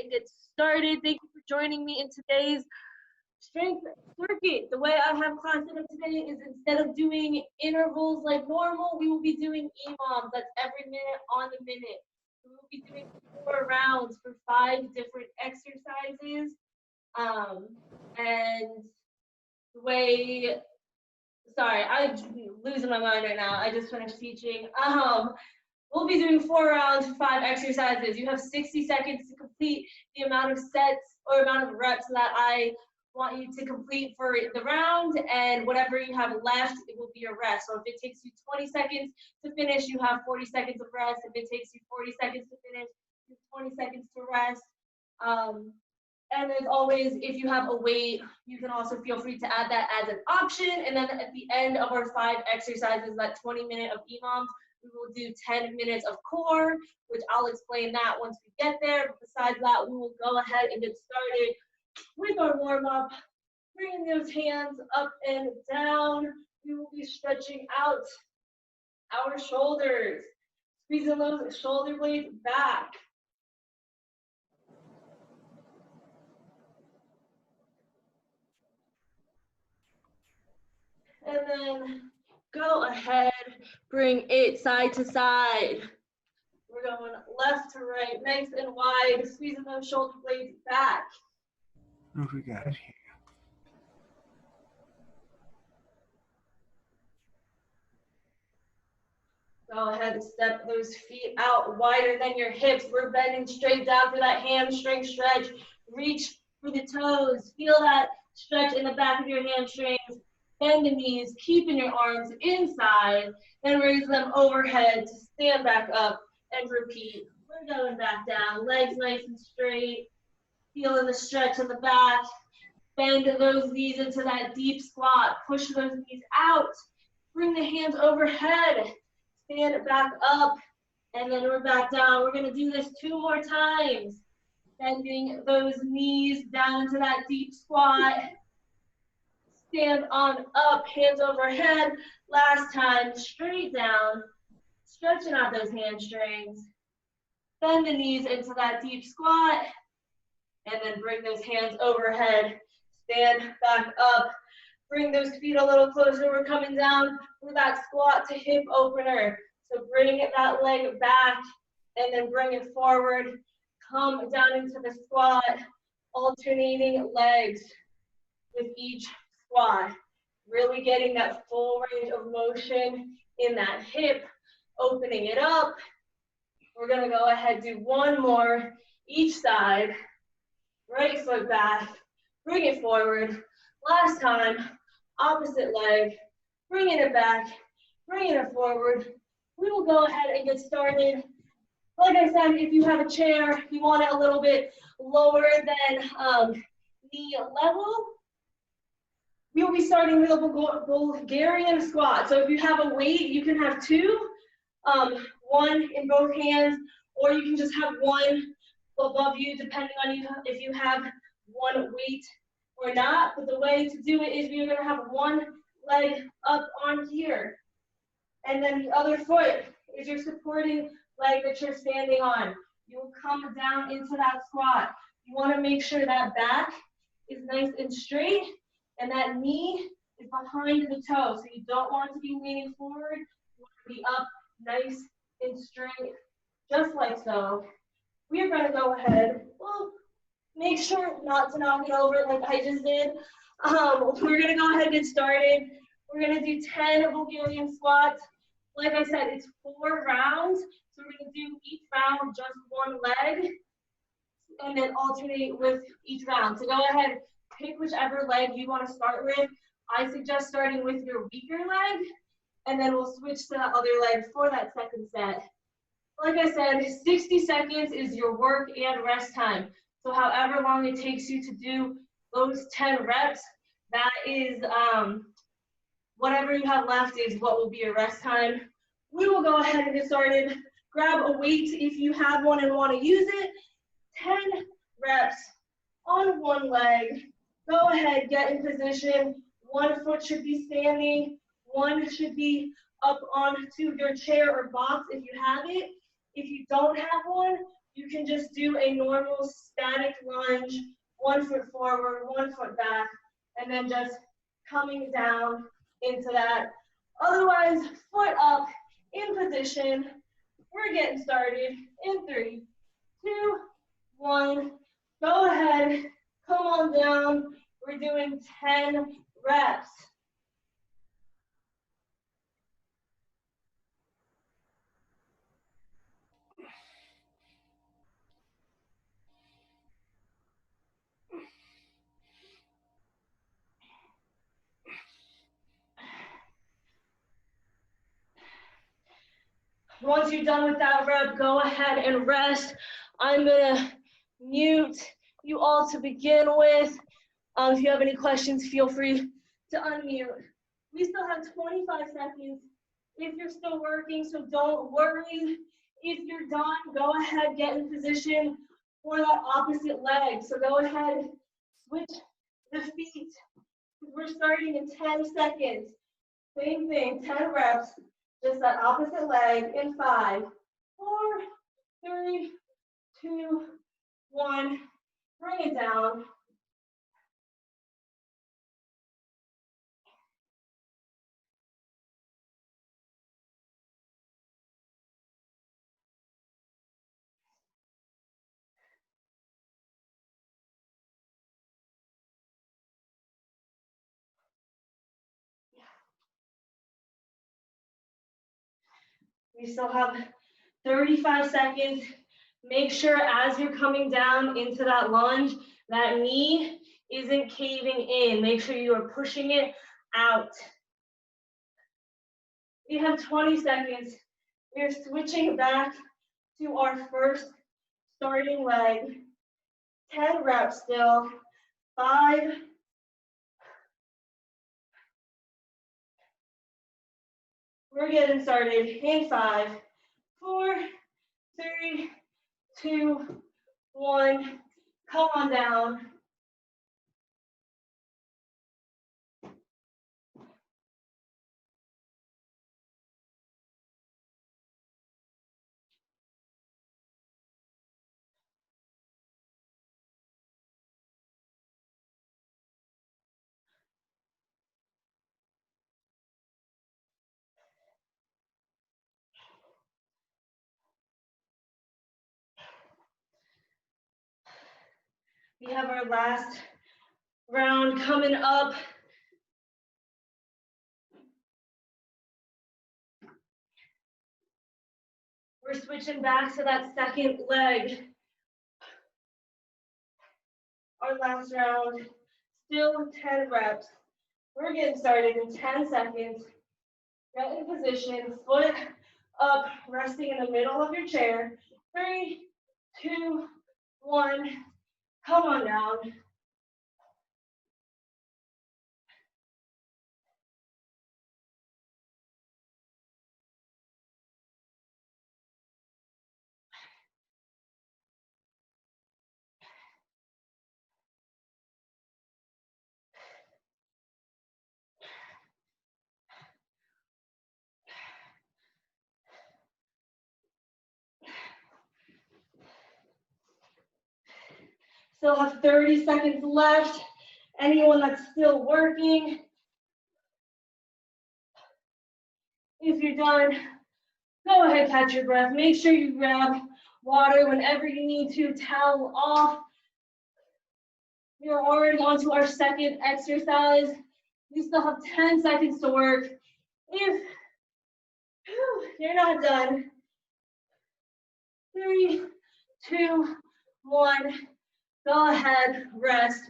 and get started. Thank you for joining me in today's strength circuit. The way I have class set up today is instead of doing intervals like normal, we will be doing EMOMS. That's every minute on the minute. We will be doing 4 rounds for 5 different exercises. And the way, sorry, I'm losing my mind right now. I just finished teaching. We'll be doing 4 rounds, 5 exercises. You have 60 seconds to complete the amount of sets or amount of reps that I want you to complete for the round, and whatever you have left, it will be a rest. So if it takes you 20 seconds to finish, you have 40 seconds of rest. If it takes you 40 seconds to finish, you have 20 seconds to rest. And as always, if you have a weight, you can also feel free to add that as an option. And then at the end of our 5 exercises, that 20-minute of EMOMs, we will do 10 minutes of core, which I'll explain that once we get there. But besides that, we will go ahead and get started with our warm-up. Bringing those hands up and down. We will be stretching out our shoulders, squeezing those shoulder blades back. And then go ahead, bring it side to side. We're going left to right, nice and wide, squeezing those shoulder blades back. Oh, we got it here. Go ahead and step those feet out wider than your hips. We're bending straight down for that hamstring stretch. Reach for the toes. Feel that stretch in the back of your hamstrings. Bend the knees, keeping your arms inside, and raise them overhead to stand back up and repeat. We're going back down, legs nice and straight, feeling the stretch in the back. Bend those knees into that deep squat, push those knees out, bring the hands overhead, stand back up, and then we're back down. We're gonna do this 2 more times. Bending those knees down into that deep squat. Stand on up, hands overhead. Last time, straight down, stretching out those hamstrings. Bend the knees into that deep squat, and then bring those hands overhead. Stand back up. Bring those feet a little closer. We're coming down for that squat to hip opener. So bring that leg back, and then bring it forward. Come down into the squat, alternating legs with each squat, really getting that full range of motion in that hip, opening it up. We're gonna go ahead, do 1 more each side. Right foot back, bring it forward. Last time, opposite leg, bringing it back, bringing it forward. We will go ahead and get started. Like I said, if you have a chair, you want it a little bit lower than knee level. We will be starting with a Bulgarian squat. So if you have a weight, you can have 2, 1 in both hands, or you can just have 1 above you, depending on if you have 1 weight or not. But the way to do it is you're gonna have 1 leg up on here, and then the other foot is your supporting leg that you're standing on. You will come down into that squat. You wanna make sure that back is nice and straight, and that knee is behind the toe. So you don't want to be leaning forward. You want to be up nice and straight, just like so. We are gonna go ahead, well, make sure not to knock it over like I just did. We're gonna go ahead and get started. We're gonna do 10 Bulgarian squats. Like I said, it's 4 rounds. So we're gonna do each round just 1 leg, and then alternate with each round. So go ahead, pick whichever leg you want to start with. I suggest starting with your weaker leg, and then we'll switch to that other leg for that second set. Like I said, 60 seconds is your work and rest time. So however long it takes you to do those 10 reps, that is whatever you have left is what will be your rest time. We will go ahead and get started. Grab a weight if you have one and want to use it. 10 reps on 1 leg. Go ahead, get in position. 1 foot should be standing. 1 should be up onto your chair or box if you have it. If you don't have one, You can just do a normal static lunge, 1 foot forward, 1 foot back, and then just coming down into that. Otherwise, foot up in position. We're getting started in 3, 2, 1. Go ahead, come on down. We're doing 10 reps. Once you're done with that rep, go ahead and rest. I'm gonna mute you all to begin with. If you have any questions, feel free to unmute. We still have 25 seconds if you're still working, so don't worry. If you're done, go ahead, get in position for that opposite leg. So go ahead, switch the feet. We're starting in 10 seconds. Same thing, 10 reps, just that opposite leg in 5, 4, 3, 2, 1. Bring it down. We still have 35 seconds. Make sure as you're coming down into that lunge, that knee isn't caving in. Make sure you are pushing it out. We have 20 seconds. We're switching back to our first starting leg. 10 reps still. 5, we're getting started in 5, 4, 3, 2, 1. Come on down. We have our last round coming up. We're switching back to that second leg. Our last round, still 10 reps. We're getting started in 10 seconds. Get in position, foot up, resting in the middle of your chair. 3, 2, 1, come on down. Still have 30 seconds left. Anyone that's still working, if you're done, go ahead, catch your breath. Make sure you grab water whenever you need to, towel off. We are already on to our second exercise. We still have 10 seconds to work. If you're not done, 3, 2, 1, go ahead, rest.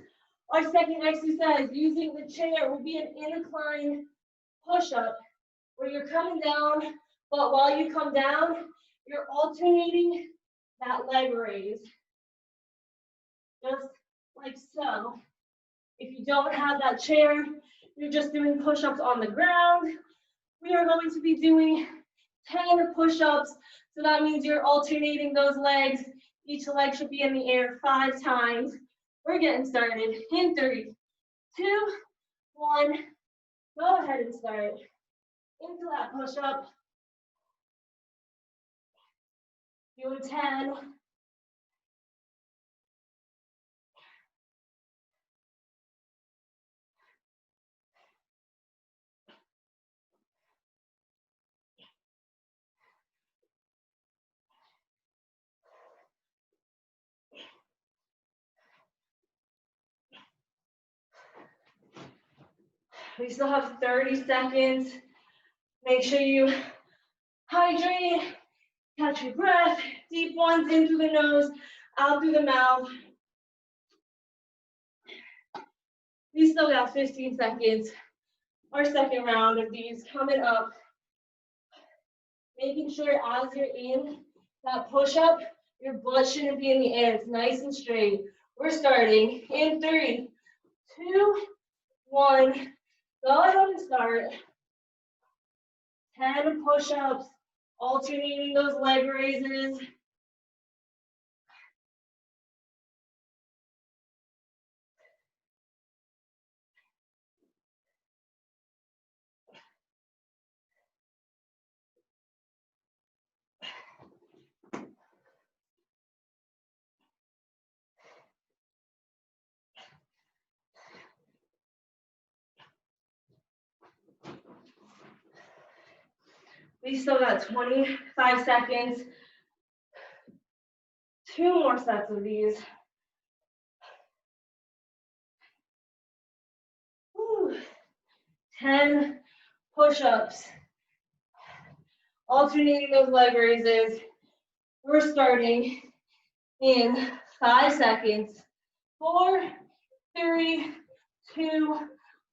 Our second exercise using the chair will be an incline push-up where you're coming down, but while you come down, you're alternating that leg raise. Just like so. If you don't have that chair, you're just doing push-ups on the ground. We are going to be doing 10 push-ups, so that means you're alternating those legs. Each leg should be in the air 5 times. We're getting started in 3, 2, 1. Go ahead and start into that push-up. Doing 10. We still have 30 seconds. Make sure you hydrate, catch your breath, deep ones in through the nose, out through the mouth. We still got 15 seconds. Our second round of these coming up. Making sure as you're in that push-up, your butt shouldn't be in the air. It's nice and straight. We're starting in 3, 2, 1. Go ahead and start. 10 push-ups, alternating those leg raises. We still got 25 seconds. 2 more sets of these. Whew. 10 push-ups. Alternating those leg raises. We're starting in 5 seconds. 4, 3, 2,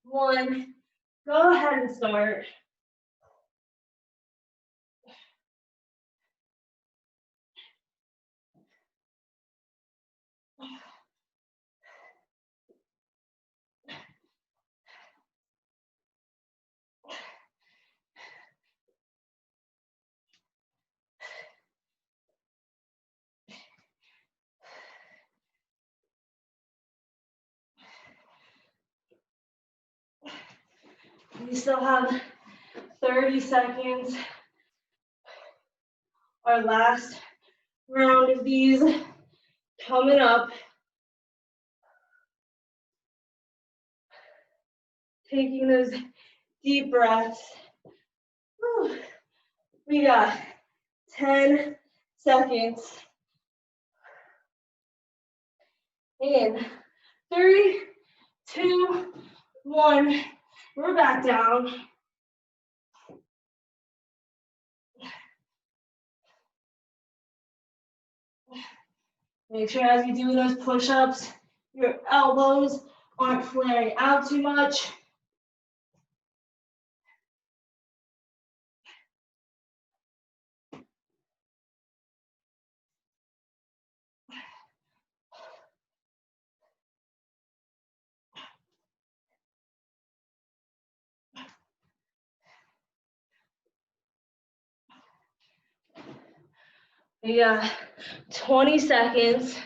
1. Go ahead and start. We still have 30 seconds. Our last round of these coming up. Taking those deep breaths. Whew. We got 10 seconds. In 3, 2, 1. We're back down. Make sure as you do those push-ups, your elbows aren't flaring out too much. We got 20 seconds.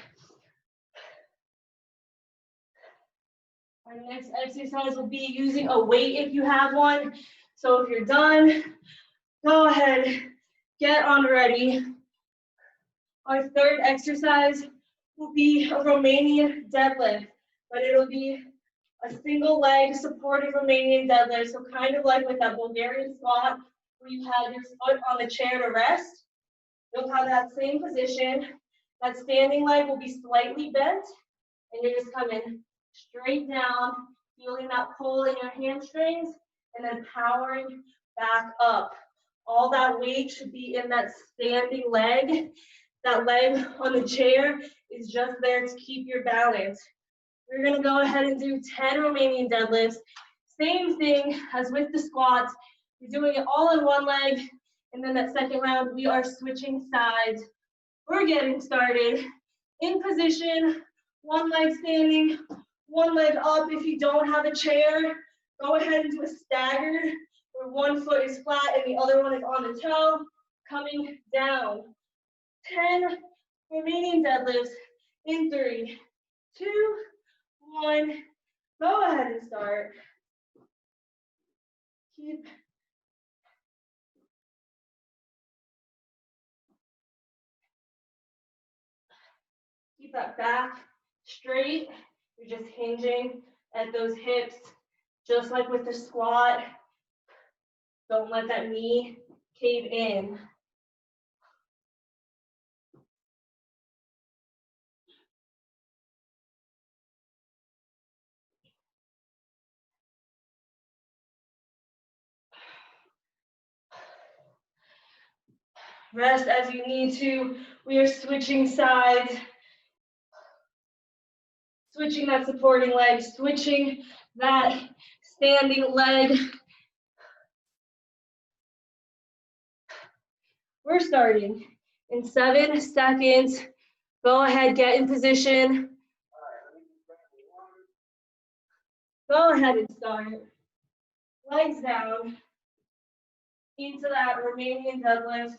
Our next exercise will be using a weight if you have one. So if you're done, go ahead, get on ready. Our third exercise will be a Romanian deadlift, but it'll be a single leg supported Romanian deadlift. So kind of like with that Bulgarian squat where you have your foot on the chair to rest. You'll have that same position. That standing leg will be slightly bent, and you're just coming straight down, feeling that pull in your hamstrings, and then powering back up. All that weight should be in that standing leg. That leg on the chair is just there to keep your balance. We're gonna go ahead and do 10 Romanian deadlifts. Same thing as with the squats. You're doing it all in one leg, and then that second round, we are switching sides. We're getting started. In position, one leg standing, one leg up. If you don't have a chair, go ahead and do a staggered, where one foot is flat and the other one is on the toe, coming down. 10 Romanian deadlifts in 3, 2, 1. Go ahead and start. Keep that back straight. You're just hinging at those hips, just like with the squat. Don't let that knee cave in. Rest as you need to. We are switching sides. Switching that supporting leg, switching that standing leg. We're starting in 7 seconds. Go ahead, get in position. Go ahead and start. Legs down into that Romanian deadlift.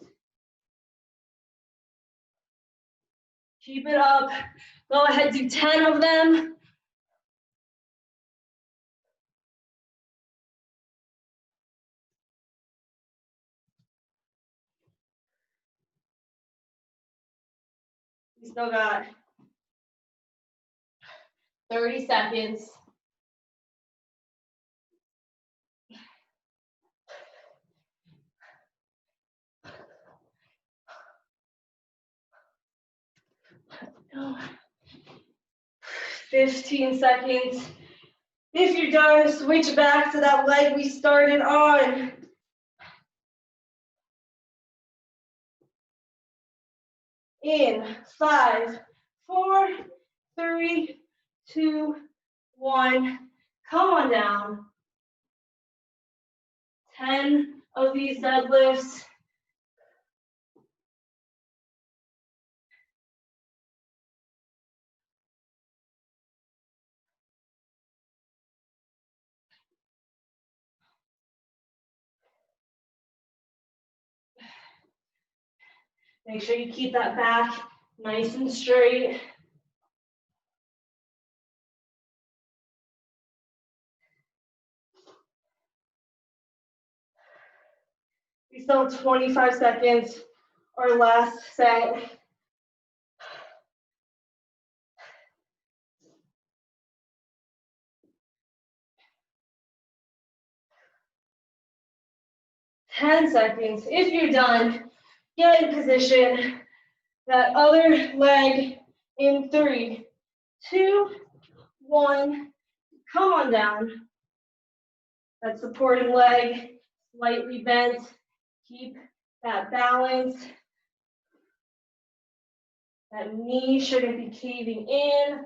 Keep it up. Go ahead, do 10 of them. We still got 30 seconds. Oh. 15 seconds. If you're done, switch back to that leg we started on. In 5, 4, 3, 2, 1. Come on down. 10 of these deadlifts. Make sure you keep that back nice and straight. We still have 25 seconds, our last set. Ten seconds. If you're done, get in position. That other leg in 3, 2, 1. Come on down. That supporting leg slightly bent. Keep that balance. That knee shouldn't be caving in.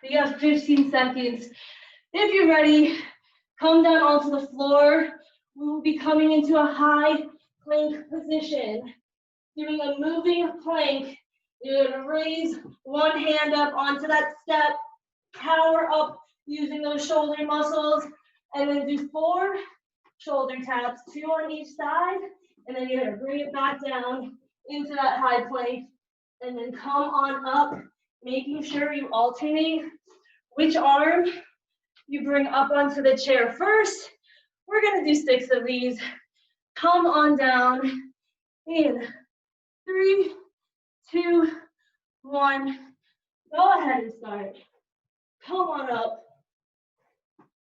We have 15 seconds. If you're ready, come down onto the floor. We will be coming into a high plank position. Doing a moving plank. You're gonna raise one hand up onto that step, power up using those shoulder muscles, and then do 4 shoulder taps, 2 on each side, and then you're gonna bring it back down into that high plank, and then come on up, making sure you alternate which arm you bring up onto the chair first. We're gonna do 6 of these. Come on down in 3, 2, 1. Go ahead and start. Come on up.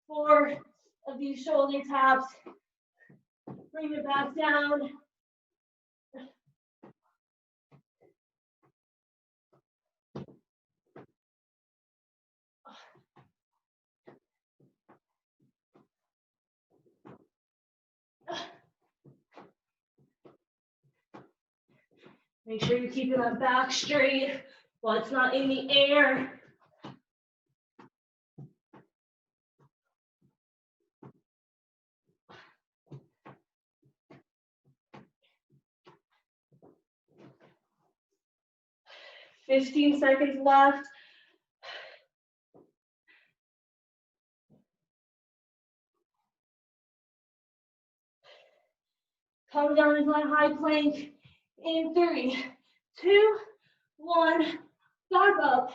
4 of these shoulder taps. Bring it back down. Make sure you're keeping that back straight, butt's not in the air. "15 seconds left. Come down into that high plank in 3, 2, 1. Back up.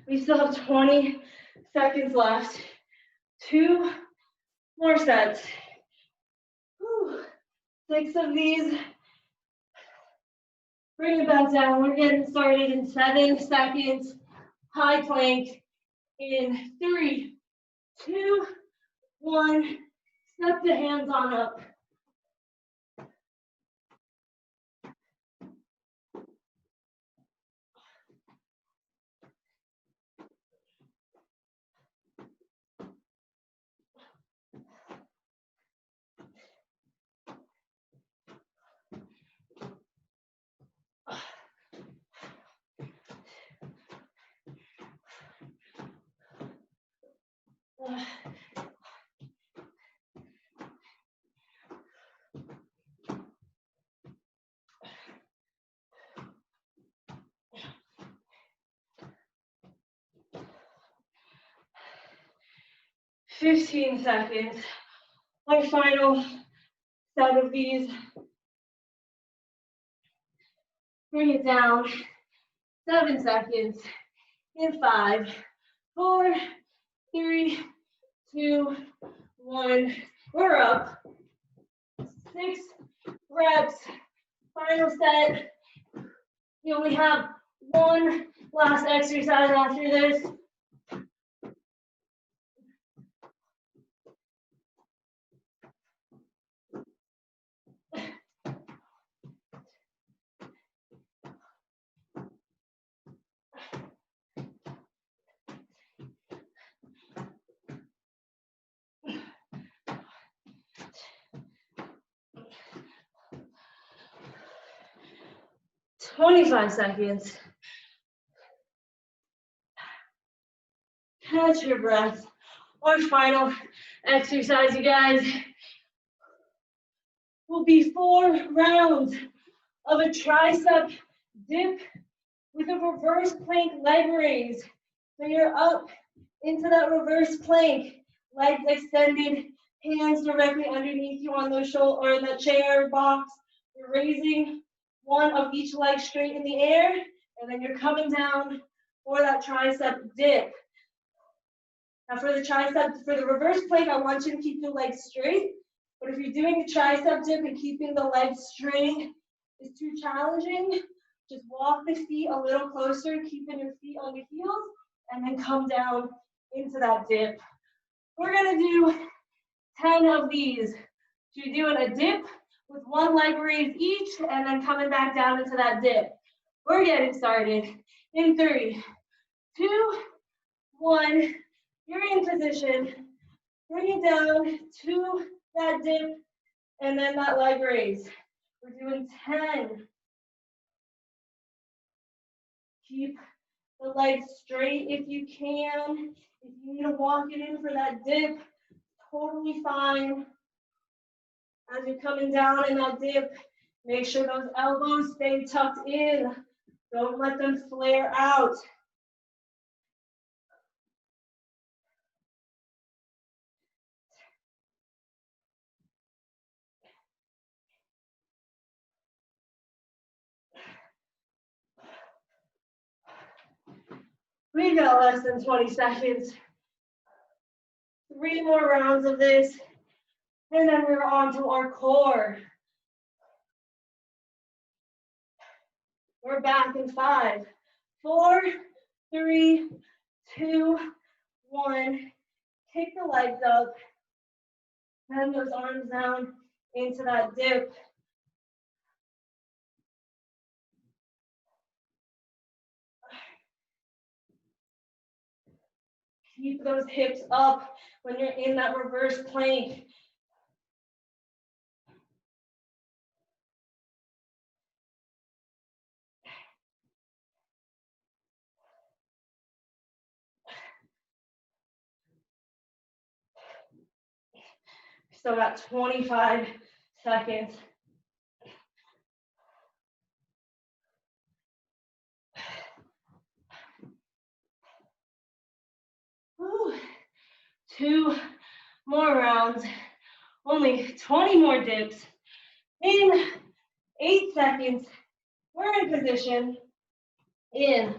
We still have 20 seconds left. 2 more sets. Whew. 6 of these. Bring it back down. We're getting started in 7 seconds. High plank in 3, 2, 1. Step the hands on up. Uh, 15 seconds. Our final set of these. Bring it down. 7 seconds. In 5, 4, 3, 2, 1. We're up. 6 reps. Final set. You only have one last exercise after this. "25 seconds. Catch your breath. Our final exercise, you guys, will be 4 rounds of a tricep dip with a reverse plank leg raise. So you're up into that reverse plank, legs extended, hands directly underneath you on those shoulders or in that chair box. You're raising one of each leg straight in the air, and then you're coming down for that tricep dip. Now for the reverse plank, I want you to keep your legs straight. But if you're doing the tricep dip and keeping the legs straight is too challenging, just walk the feet a little closer, keeping your feet on the heels, and then come down into that dip. We're gonna do 10 of these. So you're doing a dip with one leg raise each, and then coming back down into that dip. We're getting started in 3, 2, 1. You're in position. Bring it down to that dip, and then that leg raise. We're doing 10. Keep the legs straight if you can. If you need to walk it in for that dip, totally fine. As you're coming down in that dip, make sure those elbows stay tucked in. Don't let them flare out. We've got less than 20 seconds. 3 more rounds of this, and then we're on to our core. We're back in 5, 4, 3, 2, 1. Kick the legs up, bend those arms down into that dip. Keep those hips up when you're in that reverse plank. Still got 25 seconds. Whew. 2 more rounds. Only 20 more dips. In 8 seconds, we're in position. In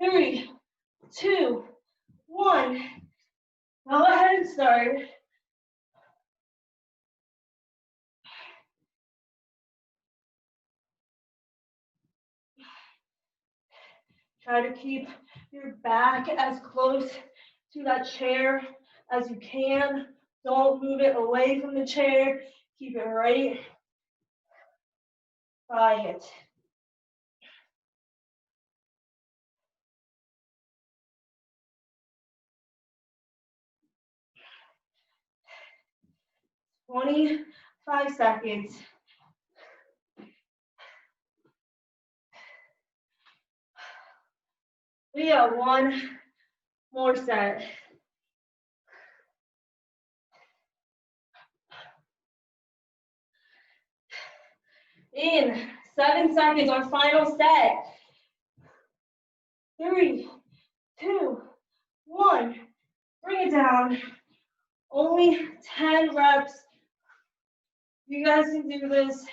3, 2, 1. Go ahead and start. Try to keep your back as close to that chair as you can. Don't move it away from the chair. Keep it right by it. "25 seconds. We got one more set. In 7 seconds, our final set. 3, 2, 1. Bring it down. Only 10 reps. You guys can do this.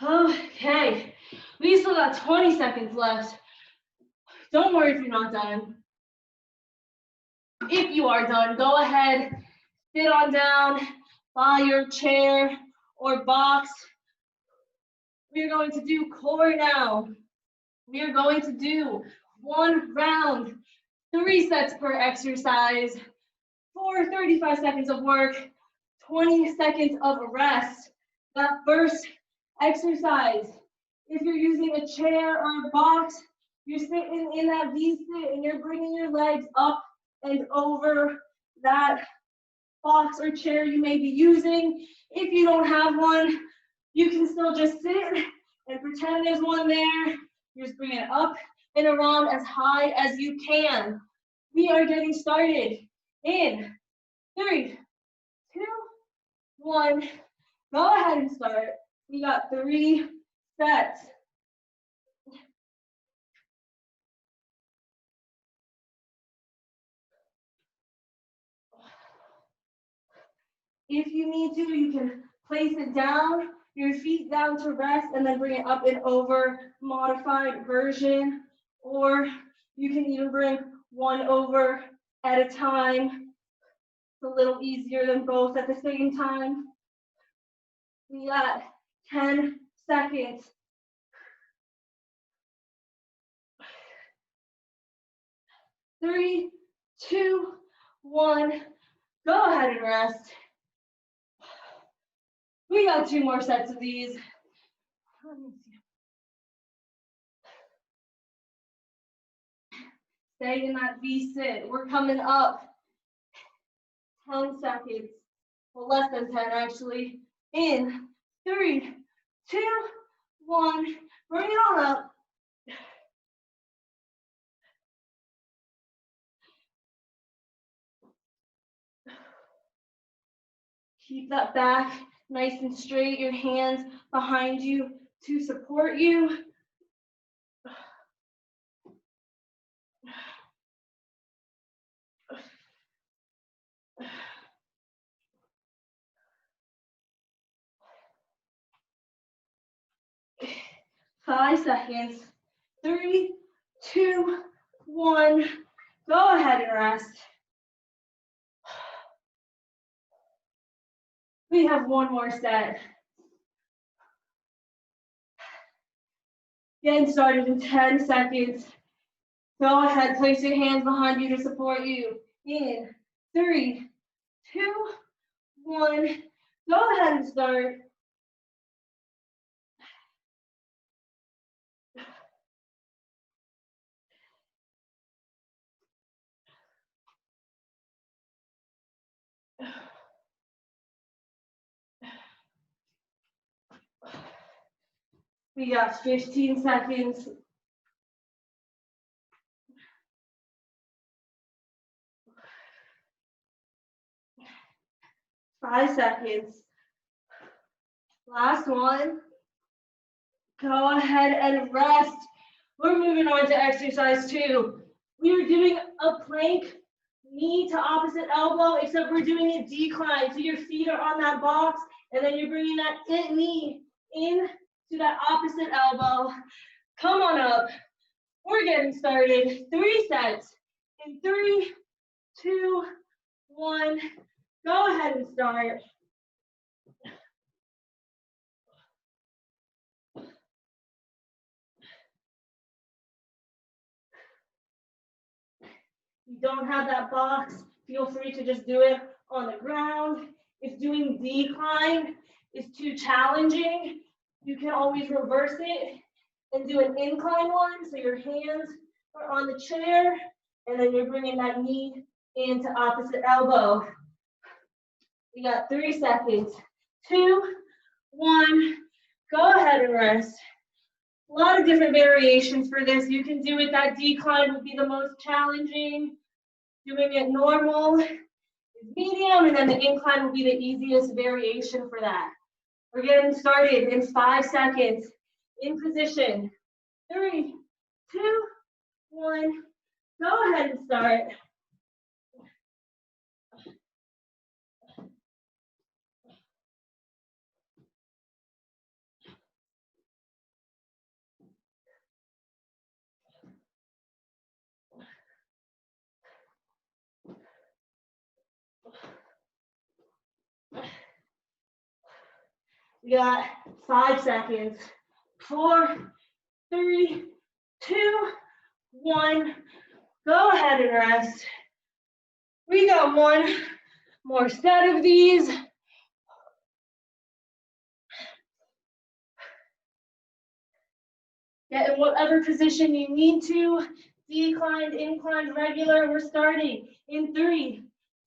Okay, we still got 20 seconds left. Don't worry if you're not done. If you are done, go ahead, sit on down by your chair or box. We're going to do core now. We are going to do 1 round, 3 sets per exercise, for 35 seconds of work, 20 seconds of rest. That first exercise, if you're using a chair or a box, you're sitting in that V-sit and you're bringing your legs up and over that box or chair you may be using. If you don't have one, you can still just sit and pretend there's one there. You're just bringing it up and around as high as you can. We are getting started in 3, 2, 1. Go ahead and start. We got 3 sets. If you need to, you can place it down, your feet down to rest, and then bring it up and over, modified version. Or you can even bring one over at a time. It's a little easier than both at the same time. We got 10 seconds. 3, 2, 1. Go ahead and rest. We got 2 more sets of these. Stay in that V-sit. We're coming up. 10 seconds. Well, less than 10 actually. In 3, 2, 1. Bring it on up. Keep that back nice and straight. Your hands behind you to support you. Five seconds. 3, 2, 1. Go ahead and rest. We have 1 more set. Getting started in 10 seconds. Go ahead, place your hands behind you to support you. In 3, 2, 1. Go ahead and start. We got 15 seconds. 5 seconds. Last one. Go ahead and rest. We're moving on to exercise 2. We are doing a plank, knee to opposite elbow, except we're doing a decline. So your feet are on that box, and then you're bringing that knee in to that opposite elbow. Come on up. We're getting started. 3 sets. In 3, 2, 1. Go ahead and start. You don't have that box, feel free to just do it on the ground. If doing decline is too challenging, you can always reverse it and do an incline one. So your hands are on the chair, and then you're bringing that knee into opposite elbow. We got 3 seconds. 2, 1. Go ahead and rest. A lot of different variations for this. You can do it, that decline would be the most challenging. Doing it normal is medium, and then the incline will be the easiest variation for that. We're getting started in 5 seconds. In position. 3, 2, 1. Go ahead and start. We got 5 seconds. 4, 3, 2, 1. Go ahead and rest. We got 1 more set of these. Get in whatever position you need to. Declined, inclined, regular. We're starting in 3,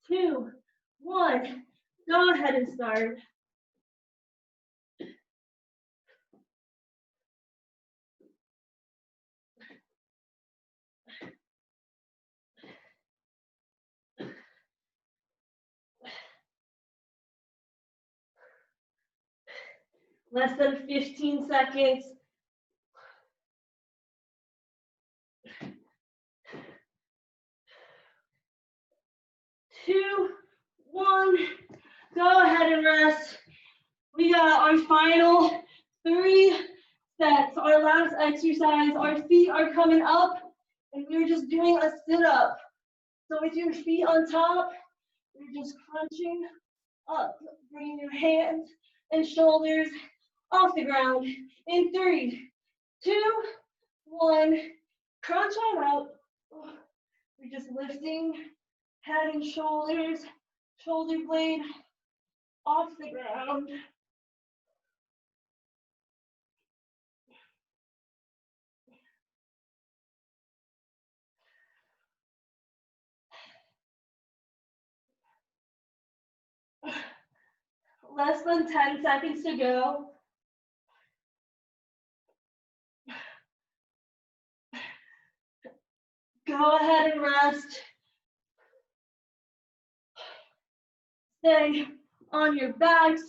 2, 1. Go ahead and start. Less than 15 seconds. 2, 1. Go ahead and rest. We got our final 3 sets. Our last exercise. Our feet are coming up, and we're just doing a sit-up. So with your feet on top, you're just crunching up, bringing your hands and shoulders off the ground. In 3, 2, 1. Crunch on up. We're just lifting head and shoulders, shoulder blade off the ground. Less than 10 seconds to go. Go ahead and rest. Stay on your backs.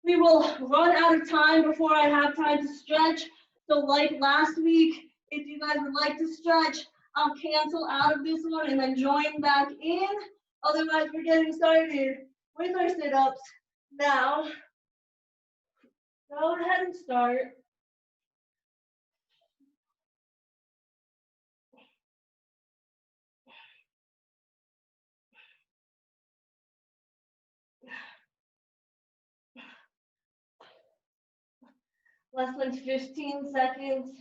We will run out of time before I have time to stretch. So like last week, if you guys would like to stretch, I'll cancel out of this one and then join back in. Otherwise, we're getting started with our sit-ups now. Go ahead and start. Less than 15 seconds.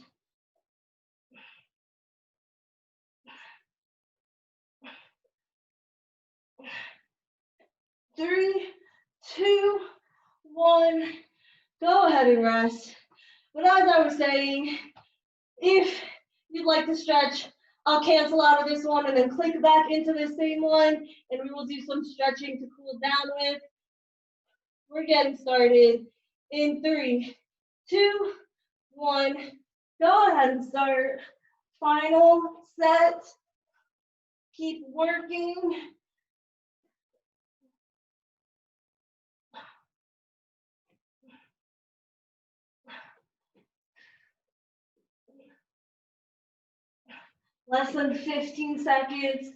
3, 2, 1. Go ahead and rest. But as I was saying, if you'd like to stretch, I'll cancel out of this one and then click back into the same one, and we will do some stretching to cool down with. We're getting started in 3, 2, 1. Go ahead and start. Final set. Keep working. Less than 15 seconds.